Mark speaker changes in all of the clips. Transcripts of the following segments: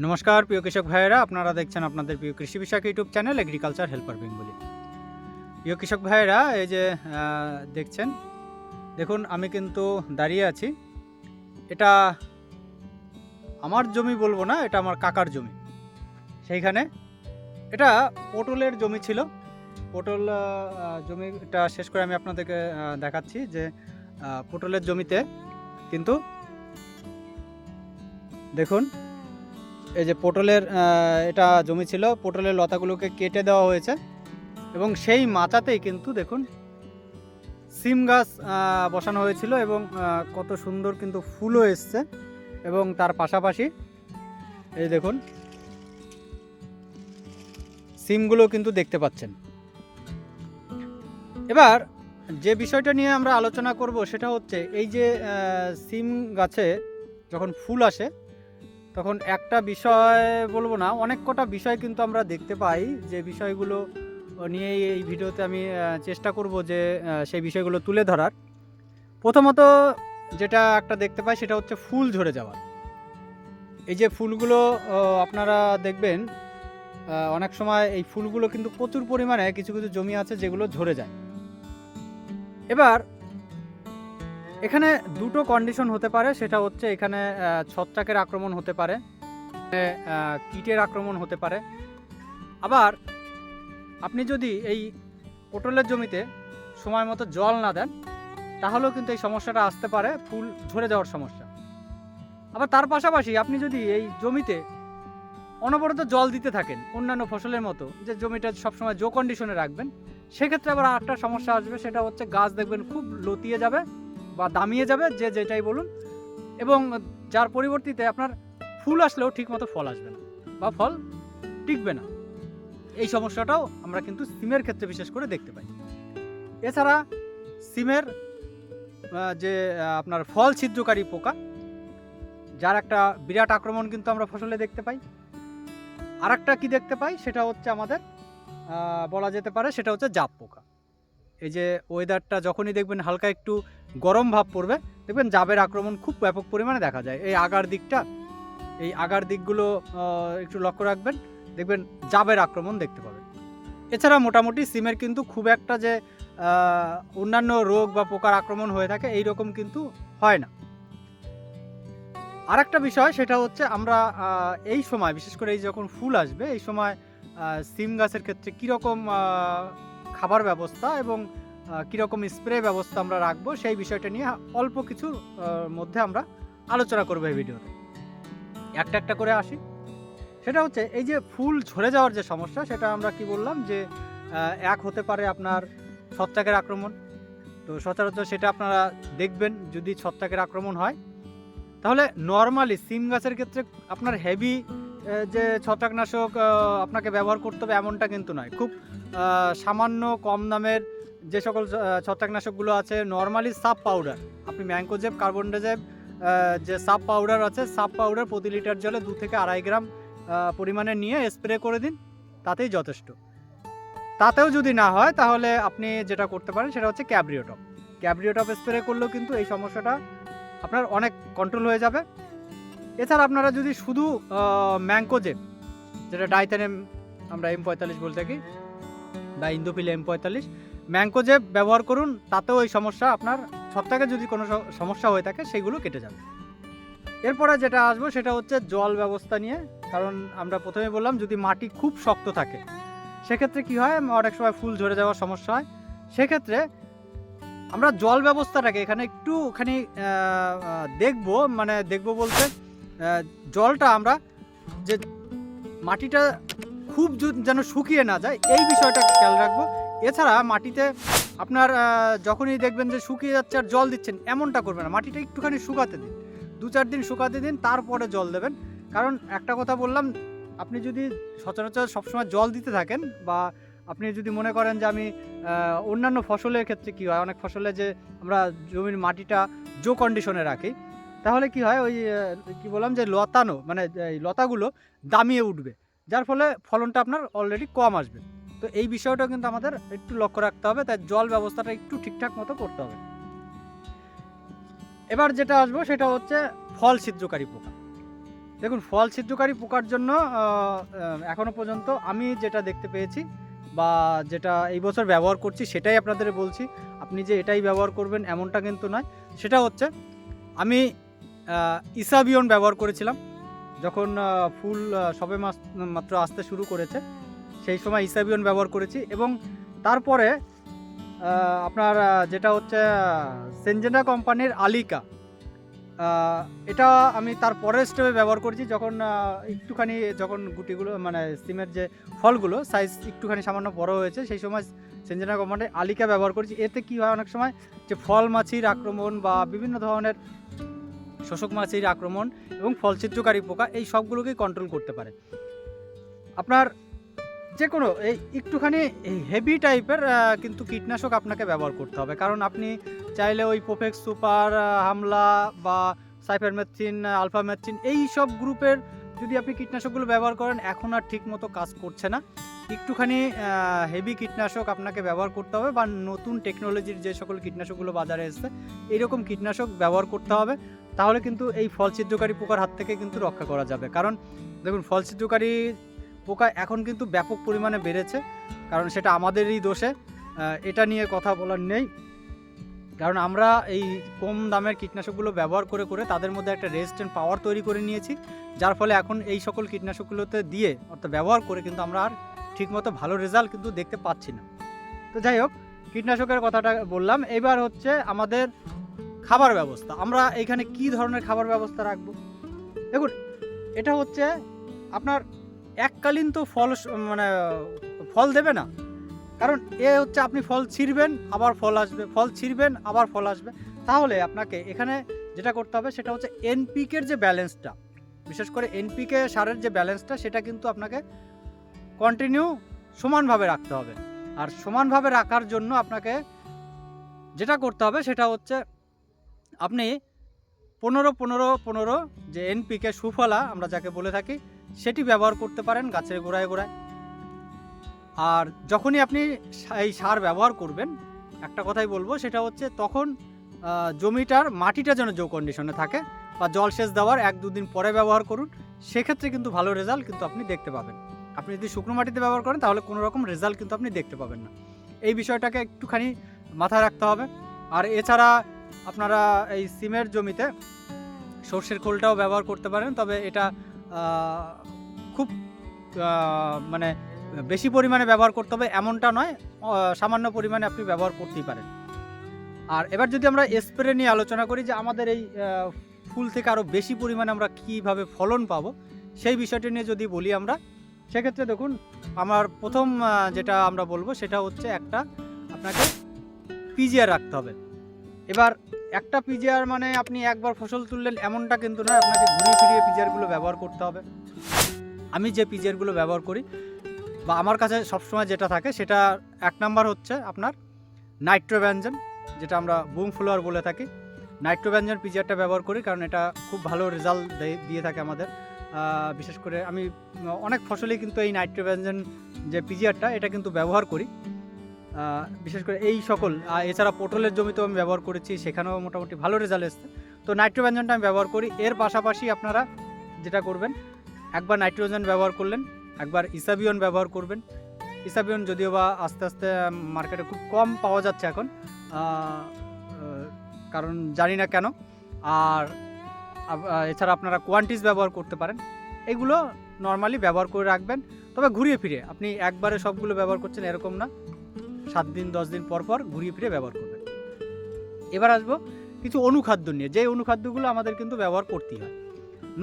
Speaker 1: নমস্কার প্রিয় কৃষক ভাইয়েরা, আপনারা দেখছেন আপনাদের প্রিয় কৃষি বিষয়ক YouTube channel agriculture helper Bengali. প্রিয় কৃষক ভাইয়েরা, এই যে দেখছেন, দেখুন আমি কিন্তু দাঁড়িয়ে আছি। এটা আমার জমি বলবো না, এটা আমার কাকার জমি। সেইখানে এটা পটলের জমি ছিল। পটল জমিটা শেষ করে আমি আপনাদেরকে দেখাচ্ছি যে পটলের জমিতে কিন্তু দেখুন, এই যে পটলের এটা জমি ছিল, পটলের লতাগুলোকে কেটে দেওয়া হয়েছে এবং সেই মাচাতেই কিন্তু দেখুন সিম গাছ বসানো হয়েছিল এবং কত সুন্দর কিন্তু ফুলও এসছে। এবং তার পাশাপাশি এই দেখুন সিমগুলো কিন্তু দেখতে পাচ্ছেন। এবার যে বিষয়টা নিয়ে আমরা আলোচনা করব সেটা হচ্ছে এই যে সিম গাছে যখন ফুল আসে তখন একটা বিষয় বলবো না, অনেক কটা বিষয় কিন্তু আমরা দেখতে পাই, যে বিষয়গুলো নিয়ে এই ভিডিওতে আমি চেষ্টা করব যে সেই বিষয়গুলো তুলে ধরার। প্রথমত যেটা একটা দেখতে পাই সেটা হচ্ছে ফুল ঝরে যাওয়া। এই যে ফুলগুলো আপনারা দেখবেন অনেক সময় এই ফুলগুলো কিন্তু প্রচুর পরিমাণে কিছু কিছু জমি আছে যেগুলো ঝরে যায়। এবার এখানে দুটো কন্ডিশন হতে পারে, সেটা হচ্ছে এখানে ছত্রাকের আক্রমণ হতে পারে, কীটের আক্রমণ হতে পারে। আবার আপনি যদি এই পটলের জমিতে সময় মতো জল না দেন তাহলেও কিন্তু এই সমস্যাটা আসতে পারে, ফুল ঝরে যাওয়ার সমস্যা। আবার তার পাশাপাশি আপনি যদি এই জমিতে অনবরত জল দিতে থাকেন অন্যান্য ফসলের মতো, যে জমিটা সবসময় জো কন্ডিশনে রাখবেন, সেক্ষেত্রে আবার একটা সমস্যা আসবে, সেটা হচ্ছে গাছ দেখবেন খুব লতিয়ে যাবে বা দামিয়ে যাবে, যে যেটাই বলুন, এবং যার পরিবর্তিতে আপনার ফুল আসলেও ঠিকমতো ফল আসবে না বা ফল টিকবে না। এই সমস্যাটাও আমরা কিন্তু সিমের ক্ষেত্রে বিশেষ করে দেখতে পাই। এছাড়া সিমের যে আপনার ফল ছিদ্রকারী পোকা, যার একটা বিরাট আক্রমণ কিন্তু আমরা ফসলে দেখতে পাই। আর একটা কী দেখতে পাই সেটা হচ্ছে আমাদের বলা যেতে পারে সেটা হচ্ছে জাপ পোকা। এই যে ওয়েদারটা যখনই দেখবেন হালকা একটু গরম ভাব পড়বে, দেখবেন জাবের আক্রমণ খুব ব্যাপক পরিমাণে দেখা যায়। এই আগার দিকগুলো একটু লক্ষ্য রাখবেন, দেখবেন জাবের আক্রমণ দেখতে পাবেন। এছাড়া মোটামুটি সিমের কিন্তু খুব একটা যে অন্যান্য রোগ বা পোকার আক্রমণ হয়ে থাকে এই রকম কিন্তু হয় না। আর একটা বিষয় সেটা হচ্ছে আমরা এই সময় বিশেষ করে এই যখন ফুল আসবে এই সময় সিম গাছের ক্ষেত্রে কীরকম খাবার ব্যবস্থা এবং কীরকম স্প্রে ব্যবস্থা আমরা রাখবো সেই বিষয়টা নিয়ে অল্প কিছুর মধ্যে আমরা আলোচনা করবো এই ভিডিওতে। একটা একটা করে আসি। সেটা হচ্ছে এই যে ফুল ঝরে যাওয়ার যে সমস্যা, সেটা আমরা কি বললাম যে এক হতে পারে আপনার ছত্রাকের আক্রমণ। তো সচরাচর সেটা আপনারা দেখবেন, যদি ছত্রাকের আক্রমণ হয় তাহলে নর্মালি সিম গাছের ক্ষেত্রে আপনার হেভি যে ছত্রাকনাশক আপনাকে ব্যবহার করতে হবে এমনটা কিন্তু নয়। খুব সামান্য কম দামের যে সকল ছত্রাকনাশকগুলো আছে, নর্মালি সাব পাউডার, আপনি ম্যাঙ্কোজেব, কার্বনডাজেব যে সাব পাউডার আছে, সাব পাউডার প্রতি লিটার জলে 2 থেকে 2.5 গ্রাম পরিমাণে নিয়ে স্প্রে করে দিন, তাতেই যথেষ্ট। তাতেও যদি না হয় তাহলে আপনি যেটা করতে পারেন সেটা হচ্ছে ক্যাব্রিওটপ স্প্রে করলেও কিন্তু এই সমস্যাটা আপনার অনেক কন্ট্রোল হয়ে যাবে। এছাড়া আপনারা যদি শুধু ম্যাঙ্কোজেব, যেটা ডাইথেনেম আমরা M45 বলে থাকি বা ইন্দোফিল M45, ম্যাঙ্কোজেব ব্যবহার করুন, তাতেও এই সমস্যা আপনার ছত্রাকের যদি কোনো সমস্যা হয়ে থাকে সেগুলো কেটে যাবে। এরপরে যেটা আসবো সেটা হচ্ছে জল ব্যবস্থা নিয়ে। কারণ আমরা প্রথমে বললাম যদি মাটি খুব শক্ত থাকে সেক্ষেত্রে কি হয়, অনেক সময় ফুল ঝরে যাওয়ার সমস্যা হয়। সেক্ষেত্রে আমরা জল ব্যবস্থাটাকে এখানে একটুখানি দেখবো বলতে জলটা আমরা যে মাটিটা খুব যেন শুকিয়ে না যায় এই বিষয়টা খেয়াল রাখবো। এছাড়া মাটিতে আপনার যখনই দেখবেন যে শুকিয়ে যাচ্ছে আর জল দিচ্ছেন এমনটা করবেন না, মাটিটা একটুখানি শুকাতে দিন, 2-4 দিন শুকাতে দিন, তারপরে জল দেবেন। কারণ একটা কথা বললাম, আপনি যদি সচরাচর সবসময় জল দিতে থাকেন বা আপনি যদি মনে করেন যে আমি অন্যান্য ফসলের ক্ষেত্রে কী হয়, অনেক ফসলে যে আমরা জমির মাটিটা জো কন্ডিশনে রাখি, তাহলে কি হয়, ওই কি বললাম যে এই লতাগুলো দামিয়ে উঠবে, যার ফলে ফলনটা আপনার অলরেডি কম আসবে। তো এই বিষয়টা কিন্তু আমাদের একটু লক্ষ্য রাখতে হবে, তাই জল ব্যবস্থাটা একটু ঠিকঠাক মতো করতে হবে। এবার যেটা আসবো সেটা হচ্ছে ফল ছিদ্রকারী পোকা। দেখুন, ফল ছিদ্রকারী পোকার জন্য এখনো পর্যন্ত আমি যেটা দেখতে পেয়েছি বা যেটা এই বছর ব্যবহার করছি সেটাই আপনাদের বলছি। আপনি যে এটাই ব্যবহার করবেন এমনটা কিন্তু নয়। সেটা হচ্ছে আমি ইসাবিয়ন ব্যবহার করেছিলাম যখন ফুল সবে মাত্র আসতে শুরু করেছে, সেই সময় ইসাবিয়ন ব্যবহার করেছি। এবং তারপরে আপনার যেটা হচ্ছে সেনজেনা কোম্পানির আলিকা, এটা আমি তার পরের স্টেপে ব্যবহার করেছি যখন একটুখানি যখন গুটিগুলো মানে সিমের যে ফলগুলো সাইজ একটুখানি সামান্য বড় হয়েছে, সেই সময় সেনজেনা কোম্পানির আলিকা ব্যবহার করেছি। এতে কী হয়, অনেক সময় যে ফল মাছির আক্রমণ বা বিভিন্ন ধরনের শোষক মাছির আক্রমণ এবং ফল ছিদ্রকারী পোকা এই সবগুলোকেই কন্ট্রোল করতে পারে। আপনার যে কোনো এই একটুখানি হেভি টাইপের কিন্তু কীটনাশক আপনাকে ব্যবহার করতে হবে, কারণ আপনি চাইলে ওই পোফেক্স সুপার, হামলা বা সাইফারমেথ্রিন, আলফামেথ্রিন এই সব গ্রুপের যদি আপনি কীটনাশকগুলো ব্যবহার করেন, এখন আর ঠিক মতো কাজ করছে না। একটুখানি হেভি কীটনাশক আপনাকে ব্যবহার করতে হবে, বা নতুন টেকনোলজির যে সকল কীটনাশকগুলো বাজারে এসছে এইরকম কীটনাশক ব্যবহার করতে হবে। তাহলে কিন্তু এই ফল ছিদ্রকারী পোকার হাত থেকে কিন্তু রক্ষা করা যাবে। কারণ দেখুন, ফল ছিদ্রকারী পোকা এখন কিন্তু ব্যাপক পরিমাণে বেড়েছে, কারণ সেটা আমাদেরই দোষে, এটা নিয়ে কথা বলার নেই। কারণ আমরা এই কম দামের কীটনাশকগুলো ব্যবহার করে করে তাদের মধ্যে একটা রেজিস্ট্যান্ট পাওয়ার তৈরি করে নিয়েছি, যার ফলে এখন এই সকল কীটনাশকগুলোতে দিয়ে অর্থাৎ ব্যবহার করে কিন্তু আমরা আর ঠিকমতো ভালো রেজাল্ট কিন্তু দেখতে পাচ্ছি না। তো যাই হোক, কীটনাশকের কথাটা বললাম। এবার হচ্ছে আমাদের খাবার ব্যবস্থা। আমরা এখানে কি ধরনের খাবার ব্যবস্থা রাখবো? দেখুন, এটা হচ্ছে আপনার এককালীন তো মানে ফল দেবে না, কারণ এ হচ্ছে আপনি ফল ছিঁড়বেন আবার ফল আসবে, ফল ছিঁড়বেন আবার ফল আসবে। তাহলে আপনাকে এখানে যেটা করতে হবে সেটা হচ্ছে এনপিকের যে ব্যালেন্সটা, বিশেষ করে এনপিকে সারের যে ব্যালেন্সটা, সেটা কিন্তু আপনাকে কন্টিনিউ সমানভাবে রাখতে হবে। আর সমানভাবে রাখার জন্য আপনাকে যেটা করতে হবে সেটা হচ্ছে আপনি 15-15-15 যে এনপিকে সুফলা আমরা যাকে বলে থাকি সেটি ব্যবহার করতে পারেন গাছের গোড়ায় গোড়ায়। আর যখনই আপনি এই সার ব্যবহার করবেন, একটা কথাই বলবো, সেটা হচ্ছে তখন জমিটার মাটিটা যেন জো কন্ডিশনে থাকে, বা জলসেচ দেওয়ার 1-2 দিন পরে ব্যবহার করুন। সেক্ষেত্রে কিন্তু ভালো রেজাল্ট কিন্তু আপনি দেখতে পাবেন। আপনি যদি শুকনো মাটিতে ব্যবহার করেন তাহলে কোনো রকম রেজাল্ট কিন্তু আপনি দেখতে পাবেন না। এই বিষয়টাকে একটুখানি মাথায় রাখতে হবে। আর এছাড়া আপনারা এই সিমের জমিতে সর্ষের খোলটাও ব্যবহার করতে পারেন, তবে এটা খুব মানে বেশি পরিমাণে ব্যবহার করতে হবে এমনটা নয়, সামান্য পরিমাণে আপনি ব্যবহার করতেই পারেন। আর এবার যদি আমরা স্প্রে নিয়ে আলোচনা করি, যে আমাদের এই ফুল থেকে আরও বেশি পরিমাণে আমরা কীভাবে ফলন পাবো সেই বিষয়টি নিয়ে যদি বলি আমরা, সেক্ষেত্রে দেখুন, আমার প্রথম যেটা আমরা বলবো সেটা হচ্ছে একটা আপনাকে পিজিআর রাখতে হবে। এবার একটা পিজিআর মানে আপনি একবার ফসল তুললেন এমনটা কিন্তু নয়, আপনাকে ঘুরিয়ে ফিরিয়ে পিজিআরগুলো ব্যবহার করতে হবে। আমি যে পিজিআরগুলো ব্যবহার করি বা আমার কাছে সবসময় যেটা থাকে সেটা 1 নাম্বার হচ্ছে আপনার নাইট্রোব্যাঞ্জন, যেটা আমরা বুম ফ্লোয়ার বলে থাকি। নাইট্রোব্যাঞ্জন পিজিআরটা ব্যবহার করি, কারণ এটা খুব ভালো রেজাল্ট দিয়ে থাকে আমাদের। বিশেষ করে আমি অনেক ফসলেই কিন্তু এই নাইট্রোব্যাঞ্জন যে পিজিআরটা এটা কিন্তু ব্যবহার করি, বিশেষ করে এই সকল। এছাড়া পটলের জমিতেও আমি ব্যবহার করেছি, সেখানেও মোটামুটি ভালো রেজাল্ট এসছে। তো নাইট্রোব্যাঞ্জনটা আমি ব্যবহার করি। এর পাশাপাশি আপনারা যেটা করবেন, একবার নাইট্রোজেন ব্যবহার করলেন, একবার ইসাবিয়ন ব্যবহার করবেন। ইসাবিয়ন যদিও বা আস্তে আস্তে মার্কেটে খুব কম পাওয়া যাচ্ছে এখন, কারণ জানি না কেন। আর এছাড়া আপনারা কোয়ান্টিস ব্যবহার করতে পারেন। এগুলো নর্মালি ব্যবহার করে রাখবেন, তবে ঘুরিয়ে ফিরে। আপনি একবারে সবগুলো ব্যবহার করছেন এরকম না, 7 দিন 10 দিন পর পর ঘুরিয়ে ফিরে ব্যবহার করবেন। এবার আসবো কিছু অনুখাদ্য নিয়ে, যে অনুখাদ্যগুলো আমাদের কিন্তু ব্যবহার করতেই হয়।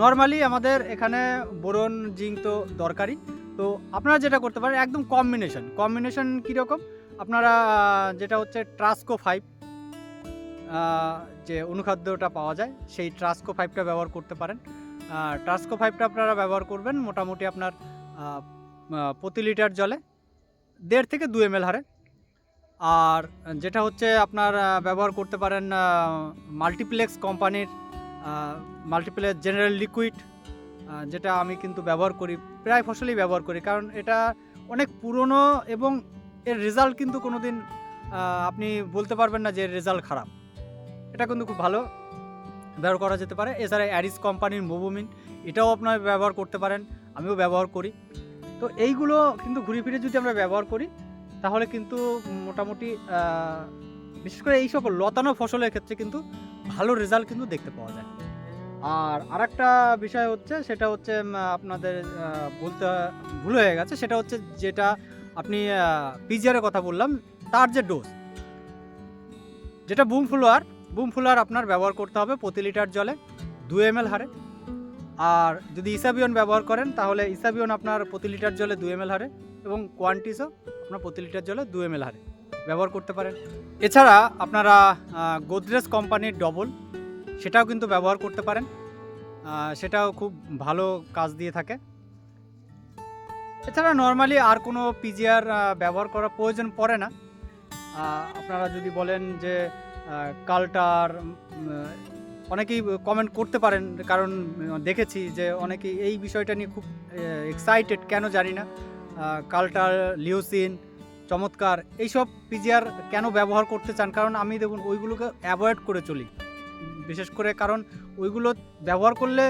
Speaker 1: নর্মালি আমাদের এখানে বোরন, জিঙ্ক তো দরকারি। তো আপনারা যেটা করতে পারেন একদম কম্বিনেশন কীরকম, আপনারা যেটা হচ্ছে ট্রাস্কো 5 যে অনুখাদ্যটা পাওয়া যায় সেই ট্রাস্কো 5টা ব্যবহার করতে পারেন। ট্রাস্কো 5টা আপনারা ব্যবহার করবেন মোটামুটি আপনার প্রতি লিটার জলে 1.5 থেকে 2 ml হারে। আর যেটা হচ্ছে আপনার ব্যবহার করতে পারেন মাল্টিপ্লেক্স কোম্পানির মাল্টিপ্লেক্স জেনারেল লিকুইড, যেটা আমি কিন্তু ব্যবহার করি, প্রায় ফসলেই ব্যবহার করি, কারণ এটা অনেক পুরনো এবং এর রেজাল্ট কিন্তু কোনো দিন আপনি বলতে পারবেন না যে এর রেজাল্ট খারাপ। এটা কিন্তু খুব ভালো ব্যবহার করা যেতে পারে। এছাড়া অ্যারিস কোম্পানির মোবোমিন, এটাও আপনার ব্যবহার করতে পারেন, আমিও ব্যবহার করি। তো এইগুলো কিন্তু ঘুরে ফিরে যদি আমরা ব্যবহার করি তাহলে কিন্তু মোটামুটি বিশেষ করে এই সকল লতানো ফসলের ক্ষেত্রে কিন্তু ভালো রেজাল্ট কিন্তু দেখতে পাওয়া যায়। আর আরেকটা বিষয় হচ্ছে সেটা হচ্ছে আপনাদের বলতে ভুল হয়ে গেছে, সেটা হচ্ছে যেটা আপনি পিজিআরের কথা বললাম তার যে ডোজ, যেটা বুম ফ্লোয়ার আপনার ব্যবহার করতে হবে প্রতি লিটার জলে 2 ml হারে। আর যদি ইসাবিয়ন ব্যবহার করেন তাহলে ইসাবিয়ন আপনার প্রতি লিটার জলে 2 ml হারে, এবং কোয়ান্টিসও আপনার প্রতি লিটার জলে 2 ml হারে ব্যবহার করতে পারেন। এছাড়া আপনারা গোদরেজ কোম্পানির ডবল সেটাও কিন্তু ব্যবহার করতে পারেন, সেটাও খুব ভালো কাজ দিয়ে থাকে। এছাড়া নর্মালি আর কোনো পিজিআর ব্যবহার করার প্রয়োজন পড়ে না। আপনারা যদি বলেন যে কালটার, অনেকেই কমেন্ট করতে পারেন, কারণ দেখেছি যে অনেকেই এই বিষয়টা নিয়ে খুব এক্সাইটেড, কেন জানি না। কালটার, লিওসিন, চমৎকার এইসব পিজিআর কেন ব্যবহার করতে চান, কারণ আমি দেখুন ওইগুলোকে অ্যাভয়েড করে চলি বিশেষ করে, কারণ ওইগুলো ব্যবহার করলে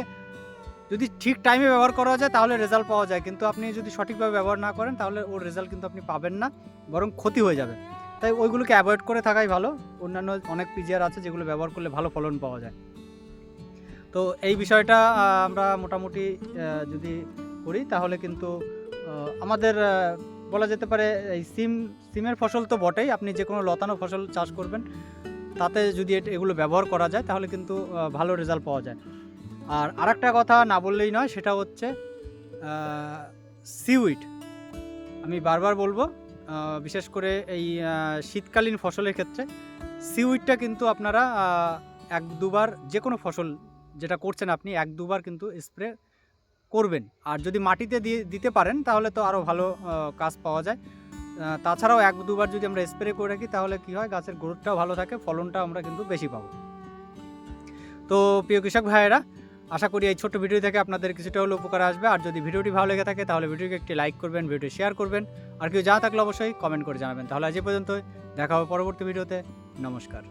Speaker 1: যদি ঠিক টাইমে ব্যবহার করা যায় তাহলে রেজাল্ট পাওয়া যায়, কিন্তু আপনি যদি সঠিকভাবে ব্যবহার না করেন তাহলে ওর রেজাল্ট কিন্তু আপনি পাবেন না, বরং ক্ষতি হয়ে যাবে। তাই ওইগুলোকে অ্যাভয়েড করে থাকাই ভালো। অন্যান্য অনেক পিজিআর আছে যেগুলো ব্যবহার করলে ভালো ফলন পাওয়া যায়। তো এই বিষয়টা আমরা মোটামুটি যদি করি তাহলে কিন্তু আমাদের বলা যেতে পারে এই সিমের ফসল তো বটেই, আপনি যে কোনো লতানো ফসল চাষ করবেন তাতে যদি এগুলো ব্যবহার করা যায় তাহলে কিন্তু ভালো রেজাল্ট পাওয়া যায়। আর আরেকটা কথা না বললেই নয়, সেটা হচ্ছে সিউইড। আমি বারবার বলবো, বিশেষ করে এই শীতকালীন ফসলের ক্ষেত্রে সিউইডটা কিন্তু আপনারা 1-2 বার, যে কোনো ফসল যেটা করছেন আপনি 1-2 বার কিন্তু স্প্রে করবেন। আর যদি মাটিতে দিতে পারেন তাহলে তো আরও ভালো কাজ পাওয়া যায়। তাছাড়াও 1-2 বার যদি আমরা স্প্রে করে রাখি তাহলে কি হয়, গাছের গ্রোথটাও ভালো থাকে, ফলনটাও আমরা কিন্তু বেশি পাবো। তো প্রিয় কৃষক ভাইয়েরা, আশা করি এই ছোট্ট ভিডিও থেকে আপনাদের কিছুটা হলেও উপকার আসবে। আর যদি ভিডিওটি ভালো লেগে থাকে তাহলে ভিডিওকে একটি লাইক করবেন, ভিডিওটি শেয়ার করবেন, আর কেউ যা থাকলে অবশ্যই কমেন্ট করে জানাবেন। তাহলে আজ এই পর্যন্তই, দেখা হবে পরবর্তী ভিডিওতে। নমস্কার।